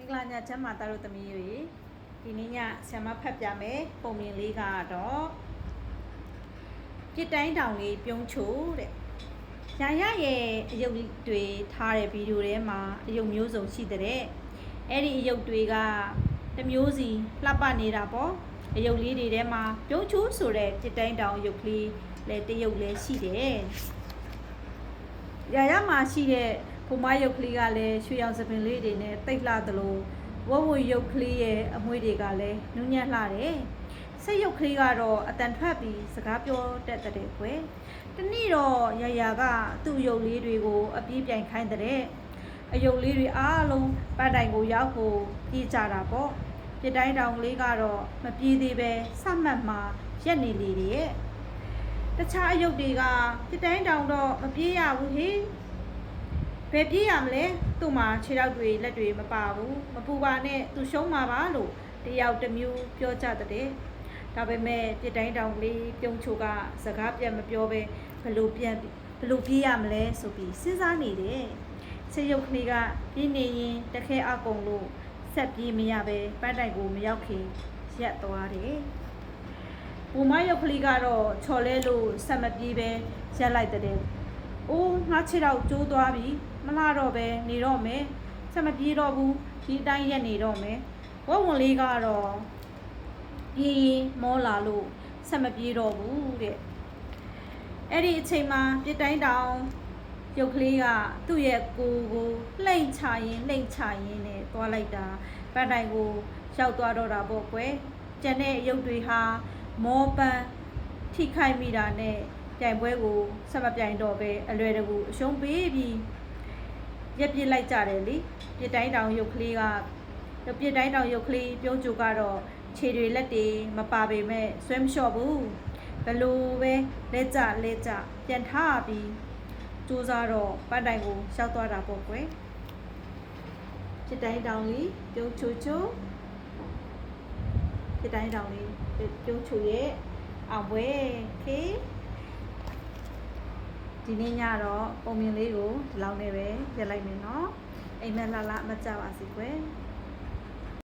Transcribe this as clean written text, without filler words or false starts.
င်္ဂလာညချမ်းပါသားတို့သမီးတွေဒီနေ့ညဆရာမဖတ်ပြမယ်ပုံမြင်လေးကတော့ပြစ်တိုင်းတောင်လေးပြုံးချိုတဲ့ရာရရဲ့အယုတ်တွေထားတဲ့ဗီဒီယိုထဲမှာအယုတ်မျိုးစုံရှိတဲ့အဲ့ဒီအယုတ်တွေကတစ်မျိုးစီလှပနေတာပေါ့အယုတ်လေးတွေထဲမှာပြုံးချိုဆိုတဲ့ပြစ်တိုင်းတောင်ရုပ်ကလေးလည်းတရုပ်လည်းရှိတယ်ရာရမှာရှိတဲ့ပုံမရုပ်ကလေးကလည်းရွှေရောင်စပင်လေးတွေနဲ့တိတ်လှသလိုဝဝရုပ်ကလေးရဲ့အမွှေးတွေကလည်းနူးညံ့လှတယ်စိတ်ရုပ်ကလေးကတော့အတန်ထွက်ပြီးစကားပြောတတ်တဲ့ကွယ်တနေ့တော့ရာရာကသူ့ရုပ်လေးတွေကိုအပြေးပြိုင်ခိုင်းတဲ့အယုတ်လေးတွေအားလုံးပန်းတိုင်ကိုရောက်ဖို့ပြေးကြတာပေါ့ပြတိုင်းတောင်လေးကတော့မပြေးသေးပဲစမှတ်မှာရက်နေလေတဲ့တခြားအယုတ်တွေကပြတိုင်းတောင်တော့မပြေးရဘူးဟေးဘယ်ပြေးရမလဲသူ့မှာခြေထောက်တွေလက်တွေမပါဘူးမပူပါနဲ့သူရှုံးမှာပါလို့တယောက်တစ်မျိုးပြောကြတဲ့ဒါပေမဲ့ပြတိုင်းတောင်လေးပြုံးချိုကစကားပြန်မပြောပဲဘလို့ပြေးရမလဲဆိုပြီးစဉ်းစားနေတယ်ဆေးရုပ်ကလေးကပြင်းနေရင်တခဲအကုံလို့ဆက်ပြေးမရပဲပန်းတိုင်ကိုမရောက်ခင်ရက်သွားတယ်ဘူမရုပ်ကလေးကတော့ချော်လဲလို့ဆက်မပြေးပဲရက်လိုက်တဲ့အိုးငါခြေတော့ကျိုးသွားပြီမလာတော့ပဲနေတော့မယ်ဆက်မပြေးတော့ဘူးဒီတိုင်းရက်နေတော့မယ်ဝဝွန်လေးကတော့ပြေးမောလာလို့ဆက်မပြေးတော့ဘူးတဲ့အဲ့ဒီအချိန်မှာပြတိုင်းတောင်ရုပ်ကလေးကသူ့ရဲ့ကိုလှိမ့်ချရင်နဲ့သွားလိုက်တာပန်းတိုင်ကိုရောက်သွားတော့တာပေါ့ကွယ်ကျန်တဲ့ရုပ်တွေဟာမောပန်းထိခိုက်မိတာနဲ့ပြိုင်ပွဲကိုဆက်မပြိုင်တော့ပဲအလွယ်တကူအရှုံးပေးပြီးရက်ပြစ်လိုက်ကြတယ်လေပြတိုင်းတောင်ရုပ်ကလေးကပြတိုင်းတောင်ရုပ်ကလေးပြုံးချိုကတော့ခြေတွေလက်တွေမပါပေမဲ့ဆွဲမလျှော့ဘူးဘလို့ပဲလဲကြပြန်ထားပြီးစူးစားတော့ပန်းတိုင်ကိုရှောက်သွားတာပေါ့ကွယ်ပြတိုင်းတောင်လေးပြုံးချိုပြတိုင်းတောင်လေးပြုံးချိုရဲ့အောင်ပွဲခေဒီနေ့ညတော့ပုံမြင်လေးကိုဒီလောက်နဲ့ပဲရက်လိုက်မယ်နော်အိမ်မက်လာမကြပါစေကွယ်